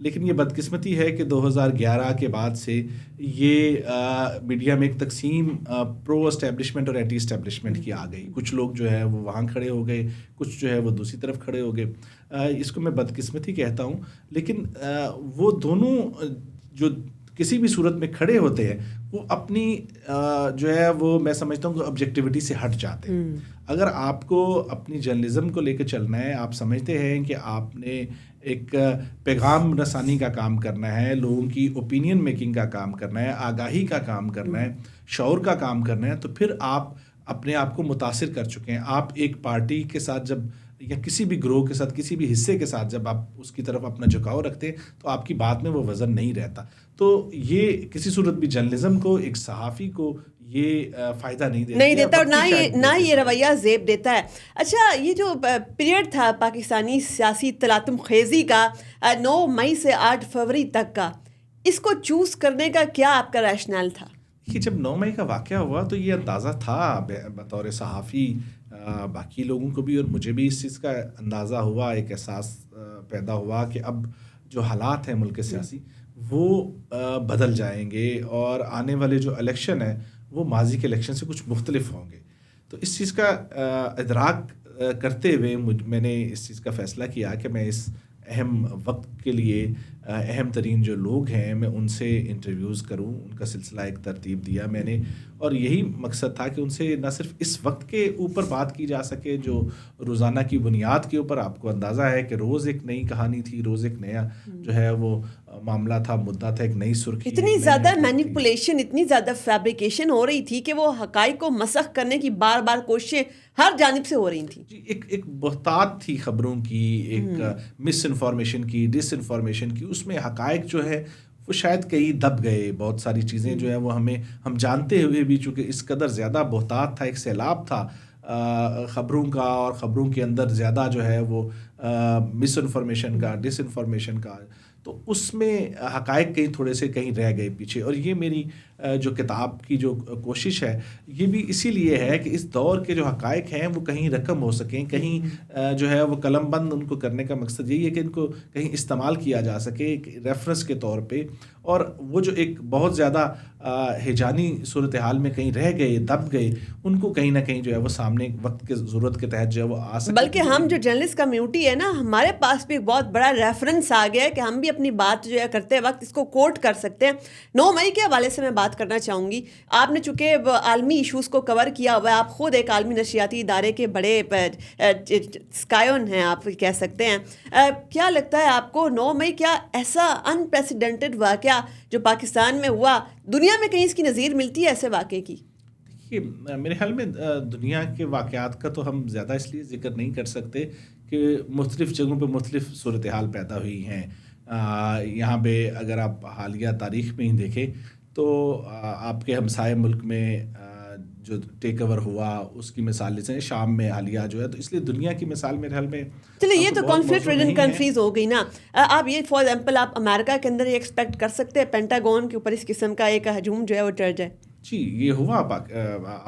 لیکن یہ بدقسمتی ہے کہ 2011 کے بعد سے یہ میڈیا میں ایک تقسیم پرو اسٹیبلشمنٹ اور اینٹی اسٹیبلشمنٹ کی آ گئی. کچھ لوگ جو ہے وہ وہاں کھڑے ہو گئے, کچھ جو ہے وہ دوسری طرف کھڑے ہو گئے. اس کو میں بدقسمتی کہتا ہوں, لیکن وہ دونوں جو کسی بھی صورت میں کھڑے ہوتے ہیں وہ اپنی جو ہے وہ میں سمجھتا ہوں کہ آبجیکٹیوٹی سے ہٹ جاتے ہیں. اگر آپ کو اپنی جرنلزم کو لے کے چلنا ہے, آپ سمجھتے ہیں کہ آپ نے ایک پیغام رسانی کا کام کرنا ہے, لوگوں کی اوپینین میکنگ کا کام کرنا ہے, آگاہی کا کام کرنا ہے, شعور کا کام کرنا ہے, تو پھر آپ اپنے آپ کو متاثر کر چکے ہیں. آپ ایک پارٹی کے ساتھ جب یا کسی بھی گروہ کے ساتھ, کسی بھی حصے کے ساتھ جب آپ اس کی طرف اپنا جھکاؤ رکھتے ہیں تو آپ کی بات میں وہ وزن نہیں رہتا. تو یہ کسی صورت بھی جرنلزم کو, ایک صحافی کو یہ فائدہ نہیں دیتا اور نہ ہی یہ رویہ زیب دیتا ہے. اچھا, یہ جو پیریڈ تھا پاکستانی سیاسی تلاطم خیزی کا 9 مئی سے 8 فروری تک کا, اس کو چوز کرنے کا کیا آپ کا ریشنل تھا؟ کہ جب 9 مئی کا واقعہ ہوا تو یہ اندازہ تھا بطور صحافی, باقی لوگوں کو بھی اور مجھے بھی اس چیز کا اندازہ ہوا, ایک احساس پیدا ہوا کہ اب جو حالات ہیں ملک سیاسی وہ بدل جائیں گے اور آنے والے جو الیکشن ہیں وہ ماضی کے الیکشن سے کچھ مختلف ہوں گے. تو اس چیز کا ادراک کرتے ہوئے میں نے اس چیز کا فیصلہ کیا کہ میں اس اہم وقت کے لیے اہم ترین جو لوگ ہیں میں ان سے انٹرویوز کروں, ان کا سلسلہ ایک ترتیب دیا میں نے, اور یہی مقصد تھا کہ ان سے نہ صرف اس وقت کے اوپر بات کی جا سکے جو روزانہ کی بنیاد کے اوپر آپ کو اندازہ ہے کہ روز ایک نئی کہانی تھی, روز ایک نیا جو ہے وہ معاملہ تھا, مدعا تھا, ایک نئی سرخی. اتنی زیادہ مینیپولیشن, اتنی زیادہ فیبریکیشن ہو رہی تھی کہ وہ حقائق کو مسخ کرنے کی بار بار کوششیں ہر جانب سے ہو رہی تھیں. جی, ایک بہتات تھی خبروں کی, ایک مس انفارمیشن کی, ڈس انفارمیشن کی. اس میں حقائق جو ہے وہ شاید کئی دب گئے, بہت ساری چیزیں جو ہیں وہ ہم جانتے ہوئے بھی, چونکہ اس قدر زیادہ بہتات تھا, ایک سیلاب تھا خبروں کا, اور خبروں کے اندر زیادہ جو ہے وہ مس انفارمیشن کا, ڈس انفارمیشن کا, تو اس میں حقائق کہیں تھوڑے سے کہیں رہ گئے پیچھے. اور یہ میری جو کتاب کی جو کوشش ہے یہ بھی اسی لیے ہے کہ اس دور کے جو حقائق ہیں وہ کہیں رقم ہو سکیں, کہیں جو ہے وہ قلم بند ان کو کرنے کا مقصد یہی ہے کہ ان کو کہیں استعمال کیا جا سکے ایک ریفرنس کے طور پہ, اور وہ جو ایک بہت زیادہ ہیجانی صورتحال میں کہیں رہ گئے, دب گئے, ان کو کہیں نہ کہیں جو ہے وہ سامنے وقت کے ضرورت کے تحت جو ہے وہ آ سکے. بلکہ ہم جو جرنلسٹ کمیونٹی ہے نا, ہمارے پاس بھی ایک بہت بڑا ریفرنس آ گیا ہے کہ ہم بھی اپنی بات جو ہے کرتے وقت اس کو کوٹ کر سکتے ہیں. 9 مئی کے حوالے سے میں بات کرنا چاہوں گی. آپ نے چونکہ عالمی ایشوز کو کور کیا ہوا ہے, آپ خود ایک عالمی نشریاتی ادارے کے بڑے اسکائن ہیں آپ کہہ سکتے ہیں. کیا لگتا ہے آپ کو 9 مئی کیا ایسا انپریسیڈنٹڈ واقعہ جو پاکستان میں ہوا, دنیا میں کہیں اس کی نظیر ملتی ہے ایسے واقعے کی؟ دیکھیے, میرے خیال میں دنیا کے واقعات کا تو ہم زیادہ اس لیے ذکر نہیں کر سکتے کہ مختلف جگہوں پہ مختلف صورتحال پیدا ہوئی ہیں. یہاں پہ اگر آپ حالیہ تاریخ میں ہی دیکھیں تو آپ کے ہمسائے ملک میں جو ٹیک اوور ہوا اس کی مثال لیتے شام میں حالیہ جو ہے, تو اس لیے دنیا کی مثال میرے حال میں چلے یہ تو کانفلکٹ ریڈن کنٹریز ہو گئی نا. آپ یہ فار ایگزامپل آپ امریکہ کے اندر یہ ایکسپیکٹ کر سکتے ہیں پینٹاگون کے اوپر اس قسم کا ایک ہجوم جو ہے وہ ٹر جائے؟ جی, یہ ہوا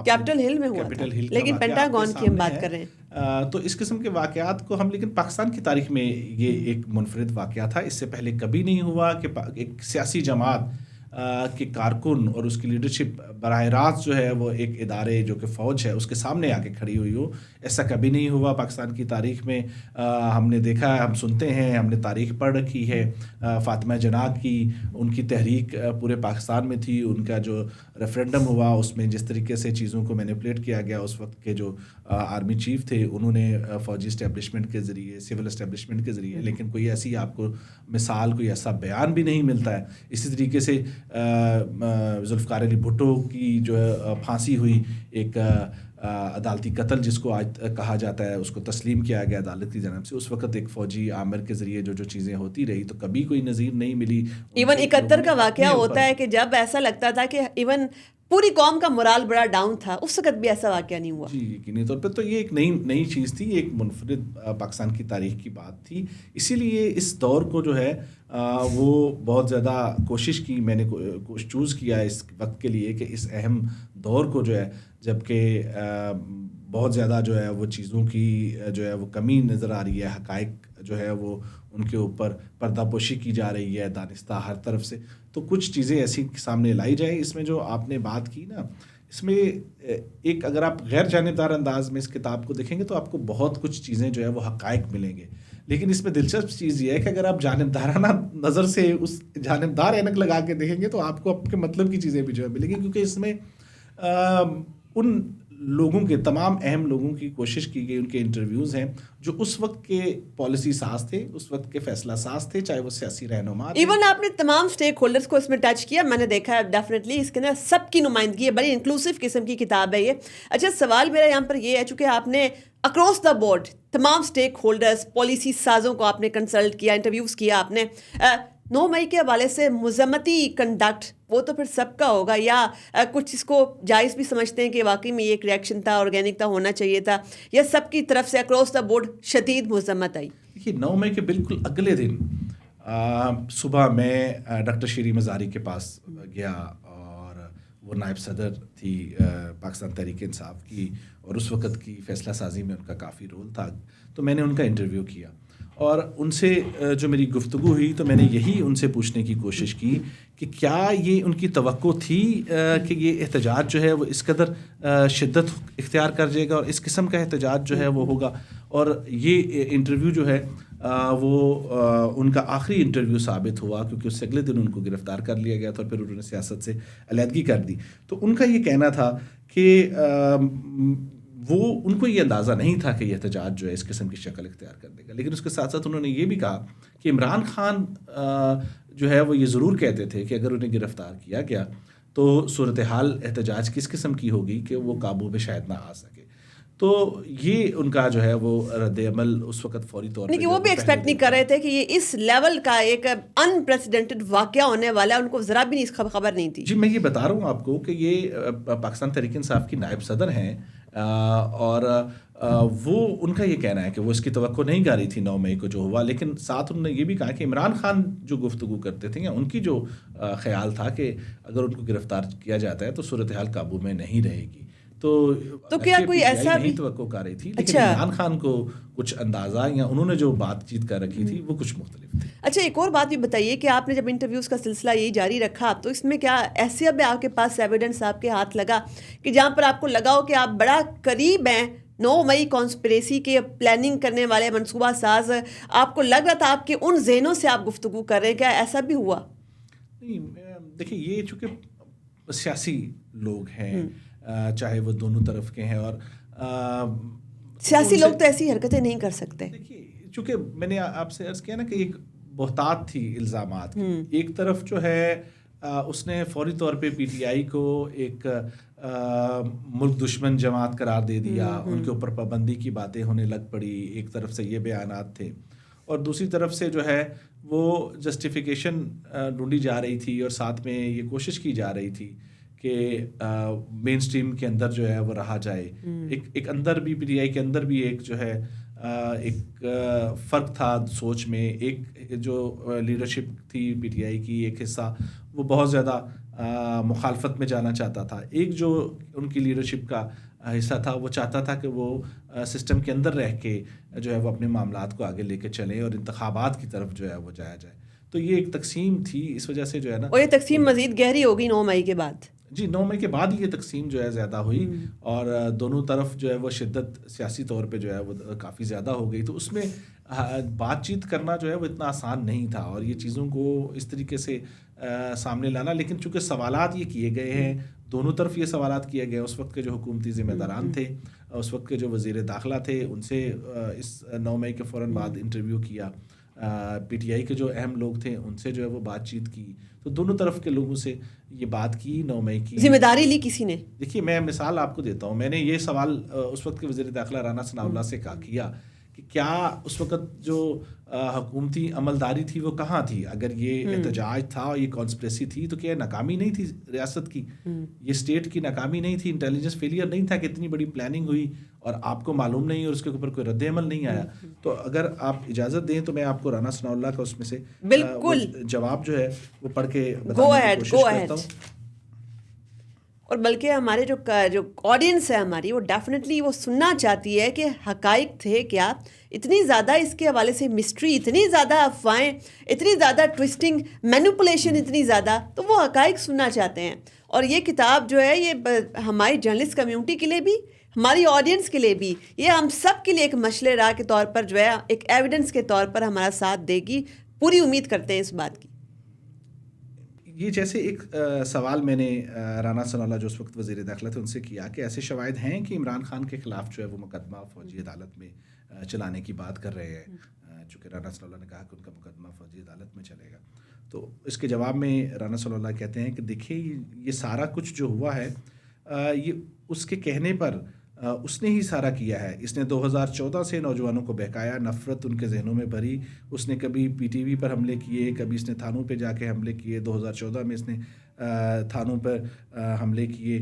کیپٹل ہل میں ہوا تھا, لیکن پینٹاگون کی ہم بات کر رہے ہیں. تو اس قسم کے واقعات کو ہم, لیکن پاکستان کی تاریخ میں یہ ایک منفرد واقعہ تھا. اس سے پہلے کبھی نہیں ہوا کہ ایک سیاسی جماعت کے کارکن اور اس کی لیڈرشپ براہ راست جو ہے وہ ایک ادارے جو کہ فوج ہے اس کے سامنے آ کے کھڑی ہوئی ہو. ایسا کبھی نہیں ہوا پاکستان کی تاریخ میں. ہم نے دیکھا ہے, ہم سنتے ہیں, ہم نے تاریخ پڑھ رکھی ہے. فاطمہ جناح کی ان کی تحریک پورے پاکستان میں تھی, ان کا جو ریفرینڈم ہوا اس میں جس طریقے سے چیزوں کو مینیپولیٹ کیا گیا, اس وقت کے جو آرمی چیف تھے انہوں نے فوجی اسٹیبلشمنٹ کے ذریعے, سول اسٹیبلشمنٹ کے ذریعے, لیکن کوئی ایسی آپ کو مثال, کوئی ایسا بیان بھی نہیں ملتا ہے. اسی طریقے سے ذوالفقار علی بھٹو کی جو ہے پھانسی ہوئی, ایک عدالتی قتل جس کو آج کہا جاتا ہے, اس کو تسلیم کیا گیا عدالت کی جانب سے. اس وقت ایک فوجی عامر کے ذریعے جو چیزیں ہوتی رہی تو کبھی کوئی نظیر نہیں ملی. ایون 71 کا واقعہ ہوتا ہے کہ جب ایسا لگتا تھا کہ ایون پوری قوم کا مورال بڑا ڈاؤن تھا, اس وقت بھی ایسا واقعہ نہیں ہوا. جی, یقینی طور پہ تو یہ ایک نئی چیز تھی, ایک منفرد پاکستان کی تاریخ کی بات تھی. اسی لیے اس دور کو جو ہے وہ بہت زیادہ کوشش کی, میں نے چوز کیا اس وقت کے لیے کہ اس اہم دور کو جو ہے, جب کہ بہت زیادہ جو ہے وہ چیزوں کی جو ہے وہ کمی نظر آ رہی ہے, حقائق جو ہے وہ ان کے اوپر پردہ پوشی کی جا رہی ہے دانستہ ہر طرف سے. تو کچھ چیزیں ایسی سامنے لائی جائیں. اس میں جو آپ نے بات کی نا, اس میں ایک اگر آپ غیر جانبدار انداز میں اس کتاب کو دیکھیں گے تو آپ کو بہت کچھ چیزیں جو ہے وہ حقائق ملیں گے. لیکن اس میں دلچسپ چیز یہ ہے کہ اگر آپ جانبدارانہ نظر سے اس جانبدار اینک لگا کے دیکھیں گے تو آپ کو آپ کے مطلب کی چیزیں بھی جو ہے ملیں گی, کیونکہ اس میں ان لوگوں کے تمام اہم لوگوں کی کوشش کی گئی, ان کے انٹرویوز ہیں جو اس وقت کے پالیسی ساز تھے, اس وقت کے فیصلہ ساز تھے, چاہے وہ سیاسی رہنما تھے. ایون آپ نے تمام سٹیک ہولڈرز کو اس میں ٹچ کیا, میں نے دیکھا ہے ڈیفینیٹلی اس کے اندر سب کی نمائندگی ہے, بڑی انکلوسیو قسم کی کتاب ہے یہ. اچھا سوال میرا یہاں پر یہ ہے, چونکہ آپ نے اکراس دا بورڈ تمام سٹیک ہولڈرز پالیسی سازوں کو آپ نے کنسلٹ کیا, انٹرویوز کیا آپ نے, 9 مئی کے حوالے سے مذمتی کنڈکٹ وہ تو پھر سب کا ہوگا, یا کچھ اس کو جائز بھی سمجھتے ہیں کہ واقعی میں یہ ایک ریئیکشن تھا, آرگینک تھا, ہونا چاہیے تھا, یا سب کی طرف سے اکراس دا بورڈ شدید مذمت آئی؟ دیکھیے 9 مئی کے بالکل اگلے دن صبح میں ڈاکٹر شیریں مزاری کے پاس گیا, اور وہ نائب صدر تھی پاکستان تحریک انصاف کی, اور اس وقت کی فیصلہ سازی میں ان کا کافی رول تھا. تو میں نے ان کا انٹرویو کیا, اور ان سے جو میری گفتگو ہوئی تو میں نے یہی ان سے پوچھنے کی کوشش کی کہ کیا یہ ان کی توقع تھی کہ یہ احتجاج جو ہے وہ اس قدر شدت اختیار کر جائے گا اور اس قسم کا احتجاج جو ہے وہ ہوگا. اور یہ انٹرویو جو ہے وہ ان کا آخری انٹرویو ثابت ہوا, کیونکہ اس سے اگلے دن ان کو گرفتار کر لیا گیا تھا اور پھر انہوں نے سیاست سے علیحدگی کر دی. تو ان کا یہ کہنا تھا کہ وہ ان کو یہ اندازہ نہیں تھا کہ یہ احتجاج جو ہے اس قسم کی شکل اختیار کر دے گا. لیکن اس کے ساتھ ساتھ انہوں نے یہ بھی کہا کہ عمران خان جو ہے وہ یہ ضرور کہتے تھے کہ اگر انہیں گرفتار کیا گیا تو صورتحال احتجاج کس قسم کی ہوگی کہ وہ قابو میں شاید نہ آ سکے. تو یہ ان کا جو ہے وہ رد عمل اس وقت فوری طور پر وہ بھی ایکسپیکٹ نہیں کر رہے تھے کہ یہ اس لیول کا ایک انپریسیڈنٹڈ واقعہ ہونے والا ہے, ان کو ذرا بھی نہیں اس خبر نہیں تھی. جی میں یہ بتا رہا ہوں آپ کو کہ یہ پاکستان تحریک انصاف کی نائب صدر ہیں, اور وہ ان کا یہ کہنا ہے کہ وہ اس کی توقع نہیں کر رہی تھی 9 مئی کو جو ہوا. لیکن ساتھ انہوں نے یہ بھی کہا کہ عمران خان جو گفتگو کرتے تھے, یا ان کی جو خیال تھا کہ اگر ان کو گرفتار کیا جاتا ہے تو صورتحال قابو میں نہیں رہے گی. تو کیا کوئی ایسا بھی توقع کر رہی تھی, لیکن عمران خان کو کچھ اندازہ یا انہوں نے جو بات چیت کر رکھی تھی وہ کچھ مختلف تھی. اچھا ایک اور بات بھی بتائیے کہ آپ نے جب انٹرویوز کا سلسلہ یہی جاری رکھا تو اس میں کیا ایسے اب آپ کے پاس ایویڈنس آپ کے ہاتھ لگا کہ جہاں پر آپ کو لگا ہو کہ آپ بڑا قریب ہیں 9 مئی کانسپریسی کے پلاننگ کرنے والے منصوبہ ساز, آپ کو لگ رہا تھا آپ کے ان ذہنوں سے آپ گفتگو کر رہے ہیں, کیا ایسا بھی ہوا؟ نہیں دیکھیے, یہ چونکہ سیاسی لوگ ہیں, چاہے وہ دونوں طرف کے ہیں, اور سیاسی لوگ تو ایسی حرکتیں نہیں کر سکتے. دیکھیے چونکہ میں نے آپ سے عرض کیا نا کہ ایک بہتات تھی الزامات کی. ایک طرف جو ہے اس نے فوری طور پہ پی ٹی آئی کو ایک ملک دشمن جماعت قرار دے دیا, ان کے اوپر پابندی کی باتیں ہونے لگ پڑی. ایک طرف سے یہ بیانات تھے, اور دوسری طرف سے جو ہے وہ جسٹیفیکیشن ڈھونڈی جا رہی تھی, اور ساتھ میں یہ کوشش کی جا رہی تھی کہ مین سٹریم کے اندر جو ہے وہ رہا جائے. ایک اندر بھی پی ٹی آئی کے اندر بھی ایک جو ہے ایک فرق تھا سوچ میں. ایک جو لیڈرشپ تھی پی ٹی آئی کی, ایک حصہ وہ بہت زیادہ مخالفت میں جانا چاہتا تھا. ایک جو ان کی لیڈرشپ کا حصہ تھا وہ چاہتا تھا کہ وہ سسٹم کے اندر رہ کے جو ہے وہ اپنے معاملات کو آگے لے کے چلیں اور انتخابات کی طرف جو ہے وہ جایا جائے. تو یہ ایک تقسیم تھی, اس وجہ سے جو ہے نا, اور یہ تقسیم مزید گہری ہوگی 9 مئی کے بعد. جی 9 مئی کے بعد یہ تقسیم جو ہے زیادہ ہوئی, اور دونوں طرف جو ہے وہ شدت سیاسی طور پہ جو ہے وہ کافی زیادہ ہو گئی. تو اس میں بات چیت کرنا جو ہے وہ اتنا آسان نہیں تھا, اور یہ چیزوں کو اس طریقے سے سامنے لانا. لیکن چونکہ سوالات یہ کیے گئے ہیں, دونوں طرف یہ سوالات کیے گئے. اس وقت کے جو حکومتی ذمہ داران تھے, اس وقت کے جو وزیر داخلہ تھے, ان سے اس 9 مئی کے فوراً بعد انٹرویو کیا. پی ٹی آئی کے جو اہم لوگ تھے ان سے جو ہے وہ بات چیت کی. تو دونوں طرف کے لوگوں سے یہ بات کی. 9 مئی کی ذمہ داری لی کسی نے. دیکھیے میں مثال آپ کو دیتا ہوں. میں نے یہ سوال اس وقت کے وزیر داخلہ رانا ثناء اللہ سے کیا کہ کیا اس وقت جو حکومتی عملداری تھی وہ کہاں تھی؟ اگر یہ احتجاج تھا اور یہ کانسپریسی تھی تو کیا ناکامی نہیں تھی ریاست کی؟ یہ اسٹیٹ کی ناکامی نہیں تھی؟ انٹیلیجنس فیلئر نہیں تھا کہ اتنی بڑی پلاننگ ہوئی اور آپ کو معلوم نہیں اور اس کے اوپر کوئی رد عمل نہیں آیا؟ تو اگر آپ اجازت دیں تو میں آپ کو رانا ثناء اللہ کا اس میں سے بالکل جواب جو ہے وہ پڑھ کے بتانے کی کوشش کرتا ہوں. اور بلکہ ہمارے جو آڈینس ہے ہماری وہ ڈیفینیٹلی وہ سننا چاہتی ہے کہ حقائق تھے کیا. اتنی زیادہ اس کے حوالے سے مسٹری، اتنی زیادہ افواہیں، اتنی زیادہ ٹوسٹنگ، مینوپولیشن اتنی زیادہ، تو وہ حقائق سننا چاہتے ہیں. اور یہ کتاب جو ہے یہ ہماری جرنلسٹ کمیونٹی کے لیے بھی، ہماری آڈینس کے لیے بھی، یہ ہم سب کے لیے ایک مشعل راہ کے طور پر جو ہے ایک ایویڈنس کے طور پر ہمارا ساتھ دے گی. پوری امید کرتے ہیں اس بات کی. یہ جیسے ایک سوال میں نے رانا ثناء اللہ جو اس وقت وزیر داخلہ تھے ان سے کیا کہ ایسے شواہد ہیں کہ عمران خان کے خلاف جو ہے وہ مقدمہ فوجی عدالت میں چلانے کی بات کر رہے ہیں، چونکہ رانا ثناء اللہ نے کہا کہ ان کا مقدمہ فوجی عدالت میں چلے گا. تو اس کے جواب میں رانا ثناء اللہ کہتے ہیں کہ دیکھیں یہ سارا کچھ جو ہوا ہے یہ اس کے کہنے پر اس نے ہی سارا کیا ہے. اس نے 2014 سے نوجوانوں کو بہکایا، نفرت ان کے ذہنوں میں بھری. اس نے کبھی پی ٹی وی پر حملے کیے، کبھی اس نے تھانوں پہ جا کے حملے کیے. 2014 میں اس نے تھانوں پر حملے کیے،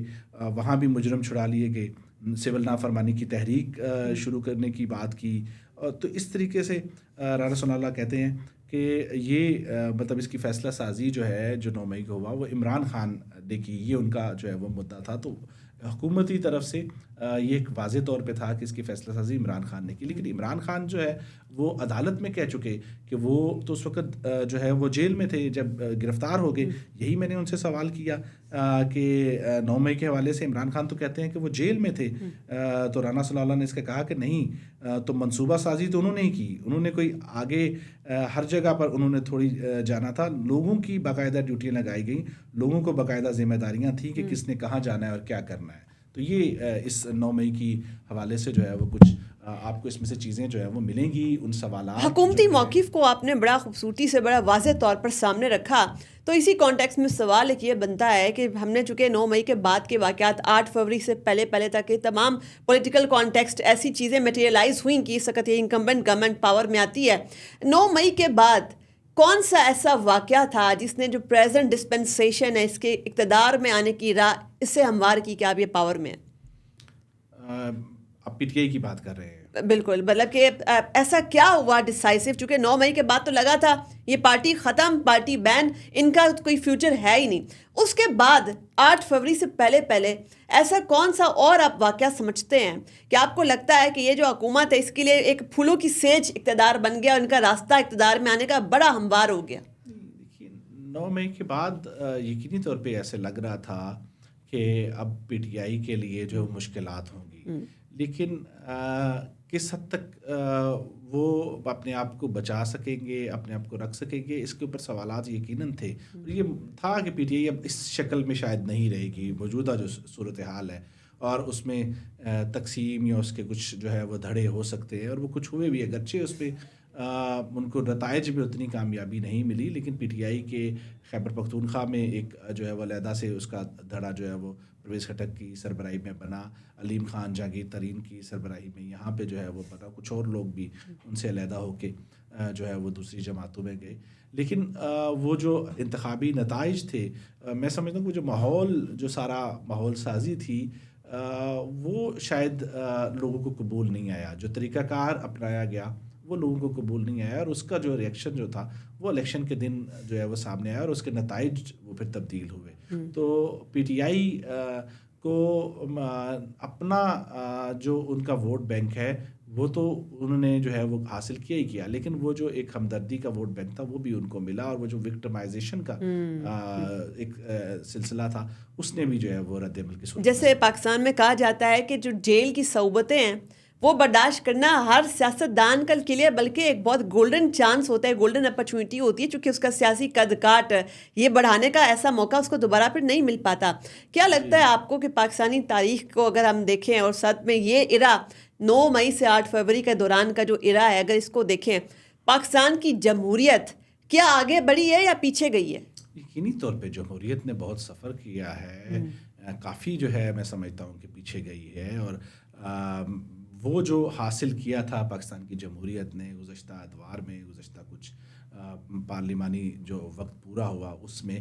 وہاں بھی مجرم چھڑا لیے گئے. سول نافرمانی کی تحریک شروع کرنے کی بات کی. تو اس طریقے سے رانا ثناء اللہ کہتے ہیں کہ یہ مطلب اس کی فیصلہ سازی جو ہے جو 9 مئی کو ہوا وہ عمران خان نے کی، یہ ان کا جو ہے وہ مدعا تھا. تو حکومتی طرف سے یہ ایک واضح طور پہ تھا کہ اس کی فیصلہ سازی عمران خان نے کی. لیکن عمران خان جو ہے وہ عدالت میں کہہ چکے کہ وہ تو اس وقت جو ہے وہ جیل میں تھے جب گرفتار ہو گئے. یہی میں نے ان سے سوال کیا کہ 9 مئی کے حوالے سے عمران خان تو کہتے ہیں کہ وہ جیل میں تھے. تو رانا ثناء اللہ نے اس کا کہا کہ نہیں، تو منصوبہ سازی تو انہوں نے ہی کی، انہوں نے کوئی آگے ہر جگہ پر انہوں نے تھوڑی جانا تھا. لوگوں کی باقاعدہ ڈیوٹیاں لگائی گئیں، لوگوں کو باقاعدہ ذمہ داریاں تھیں کہ کس نے کہاں جانا ہے اور کیا کرنا ہے. تو یہ اس 9 مئی کی حوالے سے جو ہے وہ کچھ آپ کو اس میں سے چیزیں جو ہے وہ ملیں گی. ان سوالات حکومتی موقف کو آپ نے بڑا خوبصورتی سے بڑا واضح طور پر سامنے رکھا. تو اسی کانٹیکس میں سوال ایک یہ بنتا ہے کہ ہم نے چونکہ 9 مئی کے بعد کے واقعات 8 فروری سے پہلے تک کے تمام پولیٹیکل کانٹیکسٹ ایسی چیزیں میٹیریلائز ہوئیں کہ اس وقت یہ انکمبنٹ گورنمنٹ پاور میں آتی ہے. 9 مئی کے بعد کون سا ایسا واقعہ تھا جس نے جو پریزنٹ ڈسپنسیشن ہے اس کے اقتدار میں آنے کی راہ اس سے ہموار کی کہ آپ یہ پاور میں ہیں؟ آپ پی ٹی آئی کی بات کر رہے ہیں. بالکل، مطلب کہ ایسا کیا ہوا ڈیسائسو، چونکہ 9 مئی کے بعد تو لگا تھا یہ پارٹی ختم، پارٹی بین، ان کا کوئی فیوچر ہے ہی نہیں. اس کے بعد 8 فروری سے پہلے ایسا کون سا اور آپ واقعہ سمجھتے ہیں کہ آپ کو لگتا ہے کہ یہ جو حکومت ہے اس کے لیے ایک پھولوں کی سیج اقتدار بن گیا، ان کا راستہ اقتدار میں آنے کا بڑا ہموار ہو گیا؟ دیکھیے 9 مئی کے بعد یقینی طور پہ ایسے لگ رہا تھا کہ اب پی ٹی آئی کے لیے جو مشکلات ہوں گی، لیکن کس حد تک وہ اپنے آپ کو بچا سکیں گے، اپنے آپ کو رکھ سکیں گے، اس کے اوپر سوالات یقیناً تھے. یہ تھا کہ پی ٹی آئی اب اس شکل میں شاید نہیں رہے گی. موجودہ جو صورتحال ہے اور اس میں تقسیم یا اس کے کچھ جو ہے وہ دھڑے ہو سکتے ہیں، اور وہ کچھ ہوئے بھی، اگرچہ اس پہ ان کو نتائج میں اتنی کامیابی نہیں ملی. لیکن پی ٹی آئی کے خیبر پختونخوا میں ایک جو ہے وہ علیحدہ سے اس کا دھڑا جو ہے وہ پرویز خٹک کی سربراہی میں بنا، علیم خان جہانگیر ترین کی سربراہی میں یہاں پہ جو ہے وہ بنا، کچھ اور لوگ بھی ان سے علیحدہ ہو کے جو ہے وہ دوسری جماعتوں میں گئے. لیکن وہ جو انتخابی نتائج تھے، میں سمجھتا ہوں کہ جو ماحول، جو سارا ماحول سازی تھی، وہ شاید لوگوں کو قبول نہیں آیا. جو طریقہ کار اپنایا گیا وہ لوگوں کو قبول نہیں آیا، اور اس کا جو ریئیکشن جو تھا وہ الیکشن کے دن جو ہے وہ سامنے آیا، اور اس کے نتائج وہ پھر تبدیل ہوئے. تو پی ٹی آئی کو اپنا جو ان کا ووٹ بینک ہے وہ تو انہوں نے جو ہے وہ حاصل کیا ہی کیا، لیکن وہ جو ایک ہمدردی کا ووٹ بینک تھا وہ بھی ان کو ملا، اور وہ جو وکٹمائزیشن کا ایک سلسلہ تھا اس نے بھی جو ہے وہ رد عمل کی صورت. جیسے پاکستان میں کہا جاتا ہے کہ جو جیل کی صعوبتیں ہیں وہ برداشت کرنا ہر سیاست دان کے لیے بلکہ ایک بہت گولڈن چانس ہوتا ہے، گولڈن اپرچونٹی ہوتی ہے، چونکہ اس کا سیاسی قد کاٹ یہ بڑھانے کا ایسا موقع اس کو دوبارہ پھر نہیں مل پاتا. کیا لگتا ہے آپ کو کہ پاکستانی تاریخ کو اگر ہم دیکھیں اور ساتھ میں یہ ایرا 9 مئی سے 8 فروری کے دوران کا جو ایرا ہے، اگر اس کو دیکھیں، پاکستان کی جمہوریت کیا آگے بڑھی ہے یا پیچھے گئی ہے؟ یقینی طور پہ جمہوریت نے بہت سفر کیا ہے، کافی جو ہے میں سمجھتا ہوں کہ پیچھے گئی ہے. اور وہ جو حاصل کیا تھا پاکستان کی جمہوریت نے گزشتہ ادوار میں، گزشتہ کچھ پارلیمانی جو وقت پورا ہوا اس میں،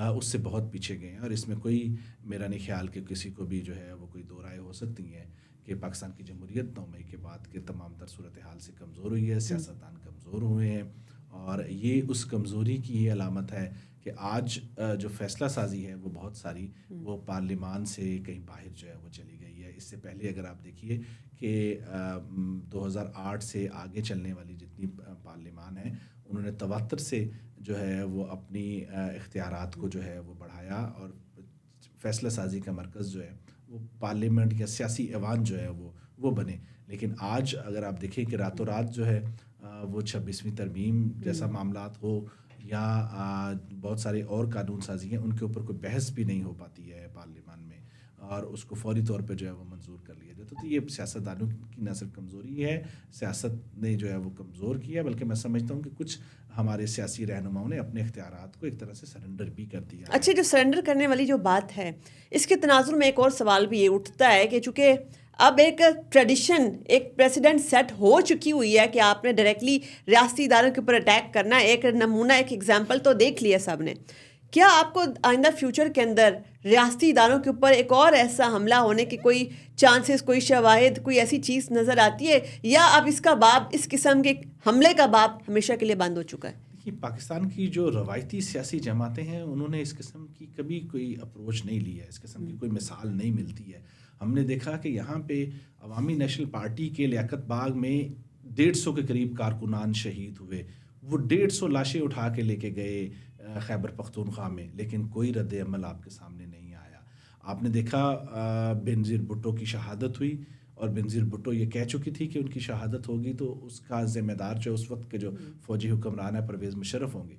اس سے بہت پیچھے گئے ہیں. اور اس میں کوئی میرا نہیں خیال کہ کسی کو بھی جو ہے وہ کوئی دو رائے ہو سکتی ہیں کہ پاکستان کی جمہوریت 9 مئی کے بعد کے تمام تر صورتحال سے کمزور ہوئی ہے، سیاستدان کمزور ہوئے ہیں، اور یہ اس کمزوری کی یہ علامت ہے کہ آج جو فیصلہ سازی ہے وہ بہت ساری وہ پارلیمان سے کہیں باہر جو ہے وہ چلی گئی ہے. اس سے پہلے اگر آپ دیکھیے کہ 2008 سے آگے چلنے والی جتنی پارلیمان ہیں انہوں نے تواتر سے جو ہے وہ اپنی اختیارات کو جو ہے وہ بڑھایا اور فیصلہ سازی کا مرکز جو ہے وہ پارلیمنٹ یا سیاسی ایوان جو ہے وہ بنے. لیکن آج اگر آپ دیکھیں کہ راتوں رات جو ہے وہ 26ویں ترمیم جیسا معاملات ہو یا بہت سارے اور قانون سازی ہیں ان کے اوپر کوئی بحث بھی نہیں ہو پاتی ہے پارلیمان میں اور اس کو فوری طور پہ جو ہے وہ منظور کر لیا جاتا. تو یہ سیاستدانوں کی نہ صرف کمزوری ہے, سیاست نے جو ہے وہ کمزور کیا, بلکہ میں سمجھتا ہوں کہ کچھ ہمارے سیاسی رہنماؤں نے اپنے اختیارات کو ایک طرح سے سرنڈر بھی کر دیا. اچھا, جو سرنڈر کرنے والی جو بات ہے اس کے تناظر میں ایک اور سوال بھی یہ اٹھتا ہے کہ چونکہ اب ایک ٹریڈیشن ایک پریسیڈنٹ سیٹ ہو چکی ہوئی ہے کہ آپ نے ڈائریکٹلی ریاستی اداروں کے اوپر اٹیک کرنا, ایک نمونہ ایک ایگزامپل تو دیکھ لیا سب نے. کیا آپ کو آئندہ فیوچر کے اندر ریاستی اداروں کے اوپر ایک اور ایسا حملہ ہونے کی کوئی چانسز, کوئی شواہد, کوئی ایسی چیز نظر آتی ہے, یا اب اس کا باب, اس قسم کے حملے کا باب ہمیشہ کے لیے بند ہو چکا ہے؟ دیکھیے, پاکستان کی جو روایتی سیاسی جماعتیں ہیں انہوں نے اس قسم کی کبھی کوئی اپروچ نہیں لی ہے, اس قسم کی کوئی مثال نہیں ملتی ہے. ہم نے دیکھا کہ یہاں پہ عوامی نیشنل پارٹی کے لیاقت باغ میں 150 کے قریب کارکنان شہید ہوئے. وہ 150 لاشیں اٹھا کے لے کے گئے خیبر پختونخوا میں, لیکن کوئی رد عمل آپ کے سامنے نہیں آیا. آپ نے دیکھا بینظیر بھٹو کی شہادت ہوئی اور بینظیر بھٹو یہ کہہ چکی تھی کہ ان کی شہادت ہوگی تو اس کا ذمہ دار جو اس وقت کے جو فوجی حکمران ہے پرویز مشرف ہوں گے.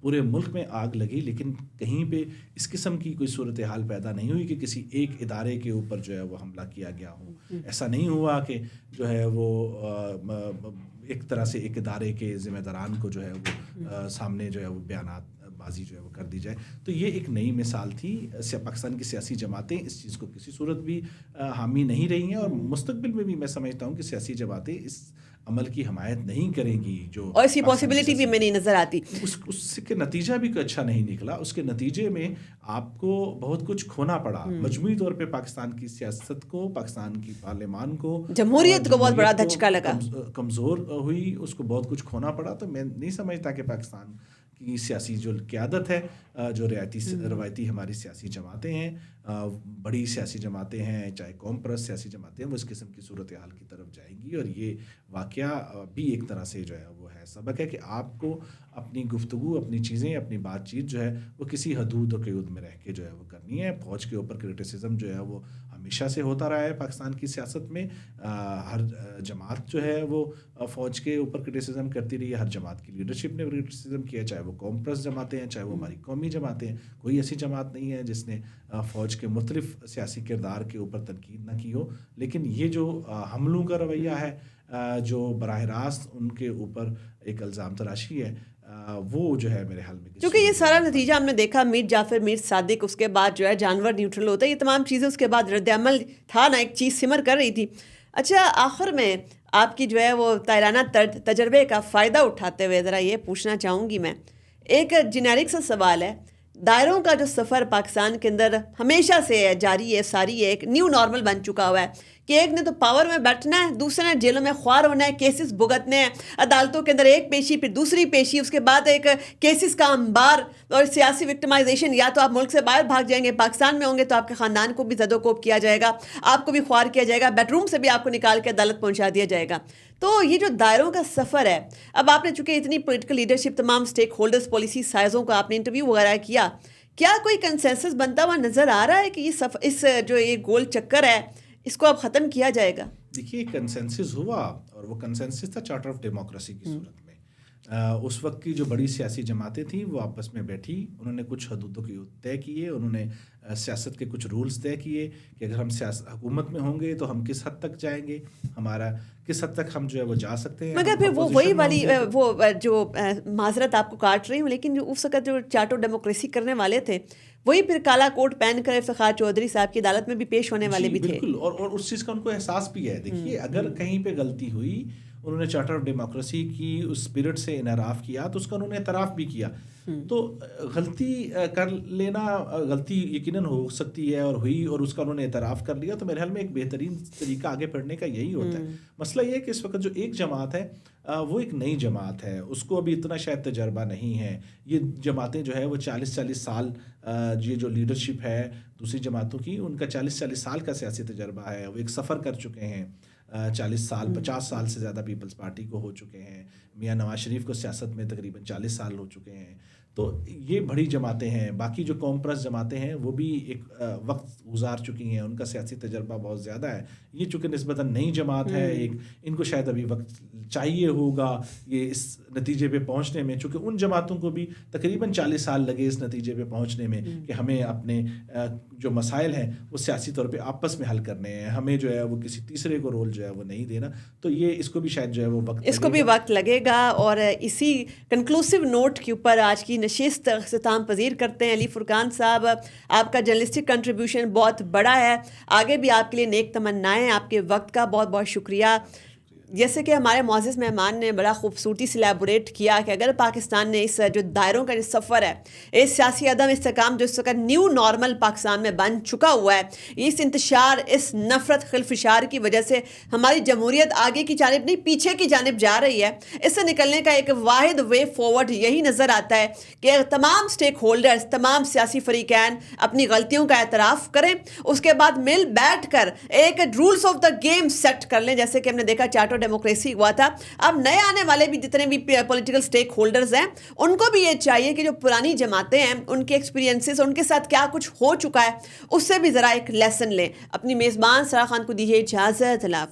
پورے ملک میں آگ لگی, لیکن کہیں پہ اس قسم کی کوئی صورتحال پیدا نہیں ہوئی کہ کسی ایک ادارے کے اوپر جو ہے وہ حملہ کیا گیا ہو. ایسا نہیں ہوا کہ جو ہے وہ ایک طرح سے ایک ادارے کے ذمہ داران کو جو ہے وہ سامنے جو ہے وہ بیانات بازی جو ہے وہ کر دی جائے. تو یہ ایک نئی مثال تھی. پاکستان کی سیاسی جماعتیں اس چیز کو کسی صورت بھی حامی نہیں رہی ہیں, اور مستقبل میں بھی میں سمجھتا ہوں کہ سیاسی جماعتیں اس عمل کی حمایت نہیں کریں گی, جو اور ایسی پاسبلٹی بھی میں نہیں نظر آتی. اس کے نتیجہ بھی کوئی اچھا نہیں نکلا. اس کے نتیجے میں آپ کو بہت کچھ کھونا پڑا. مجموعی طور پہ پاکستان کی سیاست کو, پاکستان کی پارلیمان کو, جمہوریت کو بہت بڑا دھچکا لگا, کمزور ہوئی, اس کو بہت کچھ کھونا پڑا. تو میں نہیں سمجھتا کہ پاکستان کی سیاسی جو قیادت ہے, جو روایتی ہماری سیاسی جماعتیں ہیں, بڑی سیاسی جماعتیں ہیں, چاہے قوم پرست سیاسی جماعتیں ہیں, وہ اس قسم کی صورتحال کی طرف جائیں گی. اور یہ واقعہ بھی ایک طرح سے جو ہے وہ ہے سبق ہے کہ آپ کو اپنی گفتگو, اپنی چیزیں, اپنی بات چیت جو ہے وہ کسی حدود و قیود میں رہ کے جو ہے وہ کرنی ہے. فوج کے اوپر کرٹیسزم جو ہے وہ ہمیشہ سے ہوتا رہا ہے پاکستان کی سیاست میں. ہر جماعت جو ہے وہ فوج کے اوپر کرٹیسزم کرتی رہی ہے, ہر جماعت کی لیڈرشپ نے کرٹیسزم کیا, چاہے وہ قوم پرست جماعتیں ہیں, چاہے وہ ہماری قومی جماعتیں ہیں. کوئی ایسی جماعت نہیں ہے جس نے فوج کے مختلف سیاسی کردار کے اوپر تنقید نہ کی ہو. لیکن یہ جو حملوں کا رویہ ہے, جو براہ راست ان کے اوپر ایک الزام تراشی ہے, وہ جو ہے میرے حال میں, کیونکہ یہ سارا نتیجہ ہم نے دیکھا, میر جعفر, میر صادق, اس کے بعد جو ہے جانور نیوٹرل ہوتا ہے, یہ تمام چیزیں اس کے بعد رد عمل تھا نا, ایک چیز سمر کر رہی تھی. اچھا, آخر میں آپ کی جو ہے وہ تائرانہ تجربے کا فائدہ اٹھاتے ہوئے ذرا یہ پوچھنا چاہوں گی میں, ایک جنیرک سا سوال ہے. دائروں کا جو سفر پاکستان کے اندر ہمیشہ سے جاری ہے, ساری ہے, ایک نیو نارمل بن چکا ہوا ہے کہ ایک نے تو پاور میں بیٹھنا ہے, دوسرے نے جیلوں میں خوار ہونا ہے, کیسز بھگتنے ہیں, عدالتوں کے اندر ایک پیشی پھر دوسری پیشی, اس کے بعد ایک کیسز کا انبار اور سیاسی وکٹمائزیشن. یا تو آپ ملک سے باہر بھاگ جائیں گے, پاکستان میں ہوں گے تو آپ کے خاندان کو بھی زد و کوب کیا جائے گا, آپ کو بھی خوار کیا جائے گا, بیڈ روم سے بھی آپ کو نکال کے عدالت پہنچا دیا جائے گا. تو یہ جو دائروں کا سفر ہے, اب آپ نے چونکہ اتنی پولیٹیکل لیڈرشپ, تمام اسٹیک ہولڈرز, پالیسی سائزوں کو آپ نے انٹرویو وغیرہ کیا, کیا کوئی کنسنسس بنتا ہوا نظر آ رہا ہے کہ یہ اس جو یہ گول چکر ہے اس کو اب ختم کیا جائے گا؟ دیکھیے, کنسنسس ہوا, اور وہ کنسنسس تھا چارٹر آف ڈیموکریسی کی صورت میں. اس وقت کی جو بڑی سیاسی جماعتیں تھیں وہ آپس میں بیٹھی, انہوں نے کچھ حدودوں کے طے کیے, انہوں نے سیاست کے کچھ رولز طے کیے کہ اگر ہم حکومت میں ہوں گے تو ہم کس حد تک جائیں گے, ہمارا کس حد تک ہم جو ہے وہ جا سکتے ہیں. مگر پھر وہ وہی والی وہ جو معذرت آپ کو کاٹ رہی ہوں, لیکن جو اس وقت جو چارٹر ڈیموکریسی کرنے والے تھے وہی پھر کالا کوٹ پہن کر افتخار چودھری صاحب کی عدالت میں بھی پیش ہونے والے بھی تھے. بالکل, اور اس چیز کا ان کو احساس بھی ہے. دیکھیے, اگر کہیں پہ غلطی ہوئی انہوں نے چارٹر آف ڈیموکریسی کی اس اسپرٹ سے انحراف کیا تو اس کا انہوں نے اعتراف بھی کیا. تو غلطی کر لینا غلطی یقیناً ہو سکتی ہے اور ہوئی اور اس کا انہوں نے اعتراف کر لیا, تو میرے خیال میں ایک بہترین طریقہ آگے بڑھنے کا یہی ہوتا ہے. مسئلہ یہ ہے کہ اس وقت جو ایک جماعت ہے وہ ایک نئی جماعت ہے, اس کو ابھی اتنا شاید تجربہ نہیں ہے. یہ جماعتیں جو ہے وہ 40 سال یہ جو لیڈرشپ ہے دوسری جماعتوں کی, ان کا 40 سال کا سیاسی تجربہ ہے, وہ ایک سفر کر چکے ہیں. 40 سال 50 سال سے زیادہ پیپلز پارٹی کو ہو چکے ہیں. میاں نواز شریف کو سیاست میں تقریباً 40 سال ہو چکے ہیں. تو یہ بڑی جماعتیں ہیں. باقی جو قوم پرست جماعتیں ہیں وہ بھی ایک وقت گزار چکی ہیں, ان کا سیاسی تجربہ بہت زیادہ ہے. یہ چونکہ نسبتاً نئی جماعت ہے ایک, ان کو شاید ابھی وقت چاہیے ہوگا یہ اس نتیجے پہ پہنچنے میں, چونکہ ان جماعتوں کو بھی تقریباً 40 سال لگے اس نتیجے پہ پہنچنے میں کہ ہمیں اپنے جو مسائل ہیں وہ سیاسی طور پہ آپس میں حل کرنے ہیں, ہمیں جو ہے وہ کسی تیسرے کو رول جو ہے وہ نہیں دینا. تو یہ اس کو بھی شاید جو ہے وہ اس کو بھی وقت لگے گا. اور اسی کنکلوسیو نوٹ کے اوپر آج کی نشست اختتام پذیر کرتے ہیں. علی فرقان صاحب, آپ کا جرنلسٹک کنٹریبیوشن بہت بڑا ہے, آگے بھی آپ کے لیے نیک تمنائیں. آپ کے وقت کا بہت بہت شکریہ. جیسے کہ ہمارے معزز مہمان نے بڑا خوبصورتی سے ایلیبوریٹ کیا کہ اگر پاکستان نے اس جو دائروں کا جو سفر ہے, اس سیاسی عدم استحکام جو اس وقت نیو نارمل پاکستان میں بن چکا ہوا ہے, اس انتشار, اس نفرت خلفشار کی وجہ سے ہماری جمہوریت آگے کی جانب نہیں پیچھے کی جانب جا رہی ہے. اس سے نکلنے کا ایک واحد وے فارورڈ یہی نظر آتا ہے کہ تمام سٹیک ہولڈرز, تمام سیاسی فریقین اپنی غلطیوں کا اعتراف کریں, اس کے بعد مل بیٹھ کر ایک rules of the game set کر لیں, جیسے کہ ہم نے دیکھا چارٹر ڈیموکریسی ہوا تھا. اب نئے آنے والے بھی جتنے بھی پولیٹیکل سٹیک ہولڈرز ہیں ان کو بھی یہ چاہیے کہ جو پرانی جماعتیں ہیں ان کے ایکسپیرینسز, ان کے ساتھ کیا کچھ ہو چکا ہے, اس سے بھی ذرا ایک لیسن لیں. اپنی میزبان سارا خان کو دیجیے اجازت. اللہ حافظ.